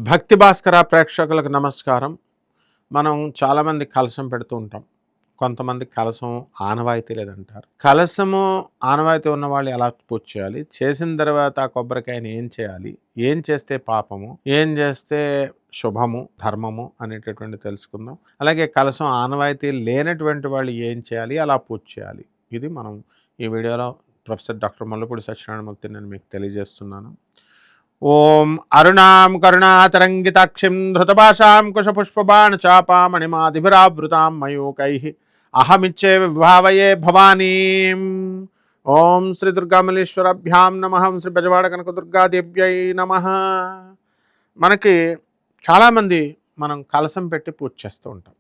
భక్తి భాస్కర ప్రేక్షకులకు నమస్కారం. మనం చాలామంది కలశం పెడుతూ ఉంటాం. కొంతమంది కలశం ఆనవాయితీ లేదంటారు. కలశము ఆనవాయితీ ఉన్నవాళ్ళు ఎలా పూజ చేయాలి? చేసిన తర్వాత ఆ కొబ్బరికాయని ఏం చేయాలి? ఏం చేస్తే పాపము? ఏం చేస్తే శుభము, ధర్మము అనేటటువంటిది తెలుసుకుందాం. అలాగే కలశం ఆనవాయితీ లేనటువంటి వాళ్ళు ఏం చేయాలి? ఎలా పూజ చేయాలి? ఇది మనం ఈ వీడియోలో ప్రొఫెసర్ డాక్టర్ ముల్లపూడి సత్యనారాయణమూర్తి నేను మీకు తెలియజేస్తున్నాను. ఓం అరుణాం కరుణాతరంగితాక్షిం ధృతభాషాం కుశపుష్పబాణచాపామణిమాదిభిరావృతాం మయూకైః అహమిచ్చే విభావయే భవానీం. ఓం శ్రీ దుర్గామల్లేశ్వరాభ్యాం నమః. శ్రీ బెజవాడ కనకదుర్గాదేవ్యై నమః. మనకి చాలామంది మనం కలశం పెట్టి పూజ చేస్తూ ఉంటాం.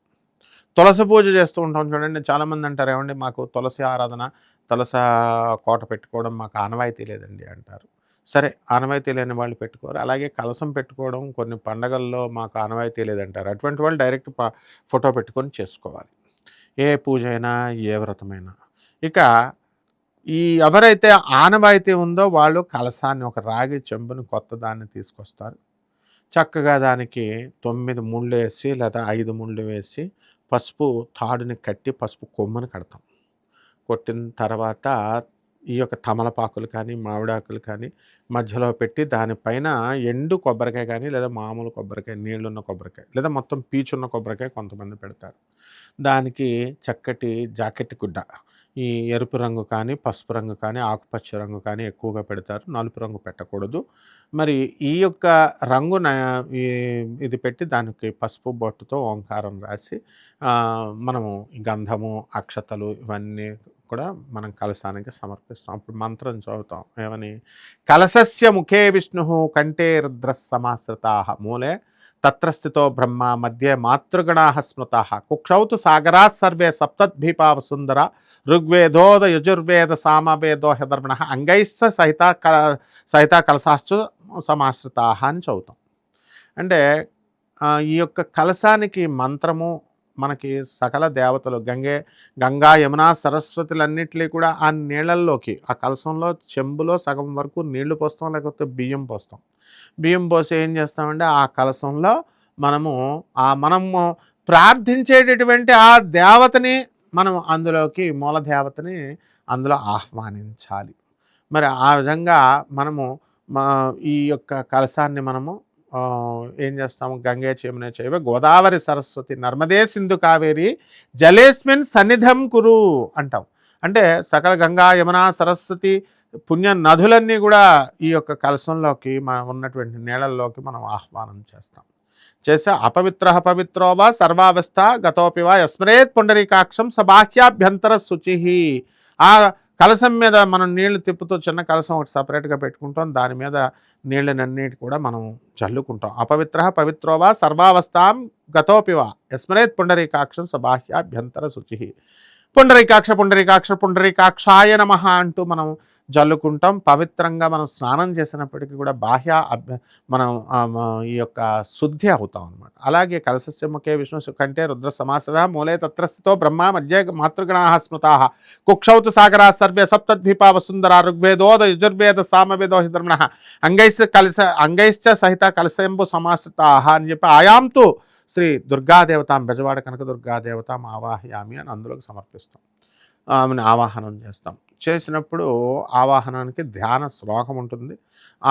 తులసి పూజ చేస్తూ ఉంటాం. చూడండి, చాలామంది అంటారు, ఏమండి మాకు తులసి ఆరాధన, తులసి కోట పెట్టుకోవడం మాకు ఆనవాయితీ లేదండి అంటారు. సరే, ఆనవాయితీ లేని వాళ్ళు పెట్టుకోరు. అలాగే కలశం పెట్టుకోవడం కొన్ని పండగల్లో మాకు ఆనవాయితీ లేదంటారు. అటువంటి వాళ్ళు డైరెక్ట్ ఫోటో పెట్టుకొని చేసుకోవాలి, ఏ పూజ అయినా ఏ వ్రతమైనా. ఇక ఎవరైతే ఆనవాయితీ ఉందో వాళ్ళు కలశాన్ని, ఒక రాగి చెంబుని, కొత్త దాన్ని తీసుకొస్తారు. చక్కగా దానికి 9 ముళ్ళు వేసి లేదా 5 ముళ్ళు వేసి పసుపు తాడుని కట్టి పసుపు కొమ్ముని కడతాం. కొట్టిన తర్వాత ఈ యొక్క తమలపాకులు కానీ మామిడాకులు కానీ మధ్యలో పెట్టి దానిపైన ఎండు కొబ్బరికాయ కానీ లేదా మామూలు కొబ్బరికాయ, నీళ్ళున్న కొబ్బరికాయ లేదా మొత్తం పీచున్న కొబ్బరికాయ కొంతమంది పెడతారు. దానికి చక్కటి జాకెట్ గుడ్డ, ఈ ఎరుపు రంగు కానీ పసుపు రంగు కానీ ఆకుపచ్చ రంగు కానీ ఎక్కువగా పెడతారు. నలుపు రంగు పెట్టకూడదు. మరి ఈ యొక్క రంగు ఇది పెట్టి దానికి పసుపు బొట్టుతో ఓంకారం రాసి మనము గంధము, అక్షతలు ఇవన్నీ కూడా మనం కలశానికి సమర్పిస్తాం. అప్పుడు మంత్రం చదువుతాం, ఏమని? కలశస్య ముఖే విష్ణు కంఠే రుద్ర సమాశ్రితాః మూలే తత్ర స్థితో బ్రహ్మ మధ్యే మాతృగణాః స్మృతాః కుక్షౌతు సాగరా సర్వే సప్తద్భీపావ సుందర ఋగ్వేదోద యజుర్వేద సామవేదో హెధర్మణ అంగైశ్చ సహిత కలశాశ్చ సమాశ్రితాః అని చదువుతాం. అంటే ఈ యొక్క కలశానికి మంత్రము మనకి సకల దేవతలు, గంగా యమున సరస్వతులన్నింటినీ కూడా ఆ నీళ్ళల్లోకి, ఆ కలశంలో చెంబులో సగం వరకు నీళ్లు పోస్తాం, లేకపోతే బియ్యం పోస్తాం. బియ్యం పోసి ఏం చేస్తామంటే ఆ కలశంలో మనము ప్రార్థించేటటువంటి ఆ దేవతని మనం అందులోకి, మూల దేవతని అందులో ఆహ్వానించాలి. మరి ఆ విధంగా మనము ఈ యొక్క కలశాన్ని మనము ఏం చేస్తాము? గంగే చయమునే చైవ గోదావరి సరస్వతి నర్మదే సింధు కావేరి జలేస్మిన్ సన్నిధం కురు అంటాం. అంటే సకల గంగా యమున సరస్వతి పుణ్య నదులన్నీ కూడా ఈ యొక్క కలశంలోకి, మనం ఉన్నటువంటి నీళ్ళల్లోకి మనం ఆహ్వానం చేస్తాం. చేసే అపవిత్ర పవిత్రోవా సర్వావస్థ గతోపివా యస్మరేత్ పుండరీకాక్షం సబాహ్యాభ్యంతర శుచి. ఆ కలశం మీద మనం నీళ్లు తిప్పుతూ, చిన్న కలశం ఒకటి సపరేట్గా పెట్టుకుంటాం, దాని మీద నీళ్ళనన్నిటి కూడా మనం చల్లుకుంటాం. అపవిత్ర పవిత్రోవా సర్వావస్థాం గతోపివా యస్మరేత్ పుండరీకాక్షం సబాహ్యాభ్యంతర శుచి. పుండరీకాక్ష పుండరీకాక్ష పుండరీకాక్షాయ నమః అంటూ మనం జల్లుకుంటాం. పవిత్రంగా మనం స్నానం చేసినప్పటికీ కూడా మనం ఈ యొక్క శుద్ధి అవుతాం అన్నమాట. అలాగే కలశస్య ముఖే విష్ణు కంఠే రుద్ర సమాసద మూలే తత్ర స్థితో బ్రహ్మ మధ్యే మాతృగణాః స్మృతాః కుక్షౌతు సాగరా సర్వే సప్తద్వీపావ సుందర ఋగ్వేదోద యజుర్వేద సామవేదో హిధర్మణః అంగైశ్చ సహిత కలశంబు సమాశ్రితాః అని చెప్పి ఆయాంతు శ్రీ దుర్గాదేవతాం బెజవాడ కనకదుర్గాదేవతాం ఆవాహయామి అని అందులోకి సమర్పిస్తాం. ఆమెను ఆవాహనం చేస్తాం. చేసినప్పుడు ఆవాహనానికి ధ్యాన శ్లోకం ఉంటుంది.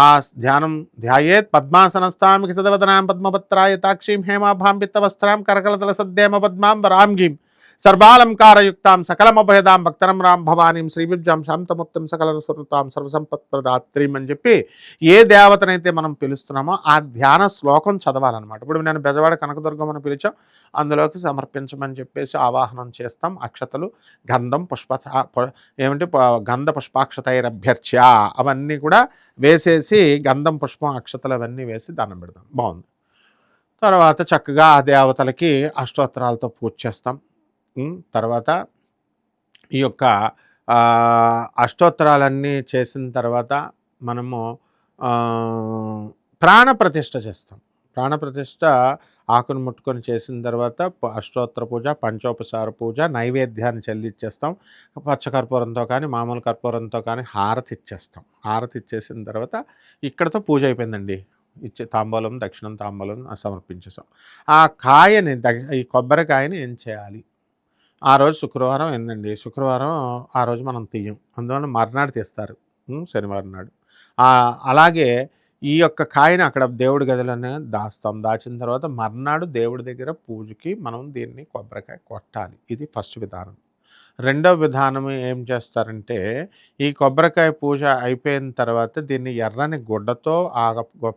ఆ ధ్యానం ధ్యాయేత్ పద్మాసనస్థామికి సదవదనాం పద్మపత్రాయ తాక్షీం హేమాభాం పిత్తవస్త్రాం కరకలతల సద్దేమ పద్మాం వరాంగీం సర్వాలంకారయుక్తాం సకలమభయదాం భక్తరం రాం భవానీం శ్రీవిద్యాం శాంతమూర్తిం సకల సురతాం సర్వసంపత్ప్రదాత్రీం అని చెప్పి ఏ దేవతనైతే మనం పిలుస్తున్నామో ఆ ధ్యాన శ్లోకం చదవాలన్నమాట. ఇప్పుడు నేను బెజవాడ కనకదుర్గం అని పిలిచాం, అందులోకి సమర్పించమని చెప్పేసి ఆవాహనం చేస్తాం. అక్షతలు, గంధం, గంధ పుష్పాక్షతైరభ్యర్చ్య అవన్నీ కూడా వేసేసి గంధం, పుష్పం, అక్షతలు అవన్నీ వేసి దండం పెడతాం. బాగుంది. తర్వాత చక్కగా ఆ దేవతలకి అష్టోత్తరాలతో పూజ చేస్తాం. తర్వాత ఈ యొక్క అష్టోత్తరాలన్నీ చేసిన తర్వాత మనము ప్రాణప్రతిష్ఠ చేస్తాం. ప్రాణప్రతిష్ఠ ఆకును ముట్టుకొని చేసిన తర్వాత అష్టోత్తర పూజ, పంచోపచార పూజ, నైవేద్యాన్ని చెల్లిచ్చేస్తాం. పచ్చకర్పూరంతో కానీ మామూలు కర్పూరంతో కానీ హారతి ఇచ్చేస్తాం. హారతి ఇచ్చేసిన తర్వాత ఇక్కడతో పూజ అయిపోయిందండి. ఇచ్చే తాంబూలం, దక్షిణం తాంబూలం సమర్పించేసాం. ఆ కాయని ఈ కొబ్బరికాయని ఏం చేయాలి? ఆ రోజు శుక్రవారం ఏందండి, శుక్రవారం ఆ రోజు మనం తీయం. అందువల్ల మర్నాడు తీస్తారు, శనివారం నాడు. అలాగే ఈ యొక్క కాయని అక్కడ దేవుడి గదిలోనే దాస్తాం. దాచిన తర్వాత మర్నాడు దేవుడి దగ్గర పూజకి మనం దీన్ని కొబ్బరికాయ కొట్టాలి. ఇది ఫస్ట్ విధానం. రెండవ విధానం ఏం చేస్తారంటే, ఈ కొబ్బరికాయ పూజ అయిపోయిన తర్వాత దీన్ని ఎర్రని గుడ్డతో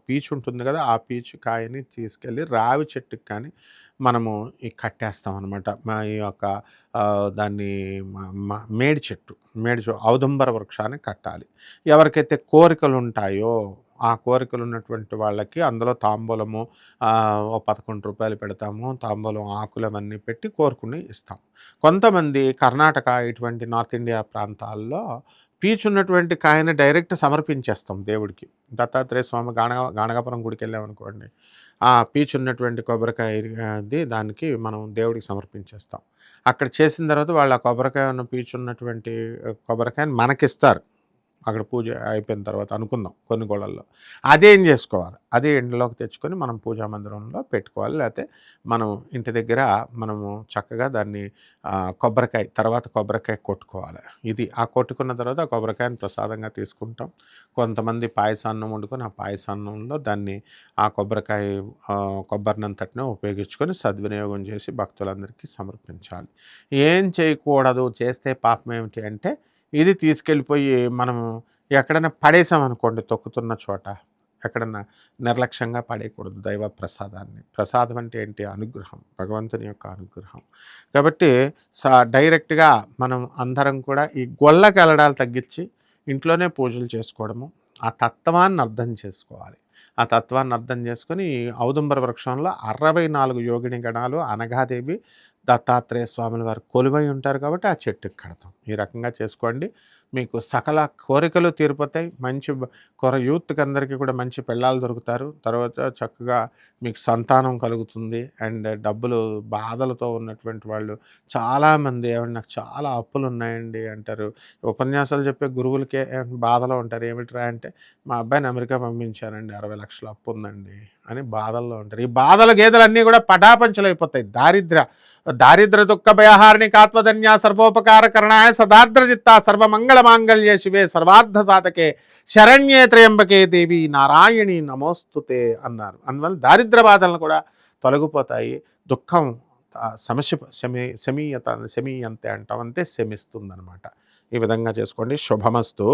పీచు ఉంటుంది కదా, ఆ పీచు కాయని తీసుకెళ్ళి రావి చెట్టుకి కానీ మనము కట్టేస్తాం అనమాట. ఈ యొక్క దాన్ని మేడి చెట్టు ఔదుంబర వృక్షాన్ని కట్టాలి. ఎవరికైతే కోరికలు ఉంటాయో ఆ కోరికలు ఉన్నటువంటి వాళ్ళకి అందులో తాంబూలము ఓ 11 రూపాయలు పెడతాము. తాంబూలం ఆకులు అవన్నీ పెట్టి కోరుకుని ఇస్తాం. కొంతమంది కర్ణాటక ఇటువంటి నార్త్ ఇండియా ప్రాంతాల్లో పీచున్నటువంటి కాయని డైరెక్ట్ సమర్పించేస్తాం దేవుడికి. దత్తాత్రేయ స్వామి గాణగాపురం గుడికి వెళ్ళామనుకోండి, ఆ పీచున్నటువంటి కొబ్బరికాయ దానికి మనం దేవుడికి సమర్పించేస్తాం. అక్కడ చేసిన తర్వాత వాళ్ళు ఆ కొబ్బరికాయ ఉన్న పీచున్నటువంటి కొబ్బరికాయని మనకిస్తారు. అక్కడ పూజ అయిపోయిన తర్వాత అనుకుందాం కొన్ని గోళల్లో. అదేం చేసుకోవాలి, అదే ఎండలోకి తెచ్చుకొని మనం పూజా మందిరంలో పెట్టుకోవాలి. లేకపోతే మనం ఇంటి దగ్గర మనము చక్కగా దాన్ని కొబ్బరికాయ కొట్టుకోవాలి. ఇది ఆ కొట్టుకున్న తర్వాత ఆ కొబ్బరికాయని ప్రసాదంగా తీసుకుంటాం. కొంతమంది పాయసాన్నం వండుకొని ఆ పాయసాన్నంలో దాన్ని ఆ కొబ్బరినంతటిని ఉపయోగించుకొని సద్వినియోగం చేసి భక్తులందరికీ సమర్పించాలి. ఏం చేయకూడదు, చేస్తే పాపం ఏమిటి అంటే, ఇది తీసుకెళ్ళిపోయి మనము ఎక్కడైనా పడేసామనుకోండి, తొక్కుతున్న చోట ఎక్కడన్నా నిర్లక్ష్యంగా పడేయకూడదు దైవ ప్రసాదాన్ని. ప్రసాదం అంటే ఏంటి? అనుగ్రహం, భగవంతుని యొక్క అనుగ్రహం. కాబట్టి డైరెక్ట్గా మనం అందరం కూడా ఈ గొల్లకి వెళ్ళడాలు తగ్గించి ఇంట్లోనే పూజలు చేసుకోవడము, ఆ తత్వాన్ని అర్థం చేసుకోవాలి. ఆ తత్వాన్ని అర్థం చేసుకొని ఔదుంబర వృక్షంలో 64 యోగిని గణాలు అనఘాదేవి దత్తాత్రేయ స్వాముల వారు కొలువై ఉంటారు కాబట్టి ఆ చెట్టుకి కడతాం. ఈ రకంగా చేసుకోండి, మీకు సకల కోరికలు తీరిపోతాయి. మంచి యూత్కి అందరికీ కూడా మంచి పెళ్ళాలు దొరుకుతారు. తర్వాత చక్కగా మీకు సంతానం కలుగుతుంది. అండ్ డబ్బులు బాధలతో ఉన్నటువంటి వాళ్ళు చాలామంది ఏమంటే నాకు చాలా అప్పులు ఉన్నాయండి అంటారు. ఉపన్యాసాలు చెప్పే గురువులకే బాధలో ఉంటారు. ఏమిట్రా అంటే, మా అబ్బాయిని అమెరికా పంపించానండి, 60 లక్షల అప్పు ఉందండి అని బాధల్లో ఉంటారు. ఈ బాధల గేదెలన్నీ కూడా పటాపంచలైపోతాయి. దారిద్ర దుఃఖ భయహారిణి కాత్వధన్య సర్వోపకార కరణాయ సదార్ద్రజిత్త సర్వమంగళ మాంగళ్య శివే సర్వార్థ సాధకే శరణ్యే త్రయంబకే దేవి నారాయణి నమోస్తుతే అన్నారు. అందువల్ల దారిద్ర బాధలను కూడా తొలగిపోతాయి. దుఃఖం శమీయంతే అంటాం, అంతే శమిస్తుందన్నమాట. ఈ విధంగా చేసుకోండి. శుభమస్తు.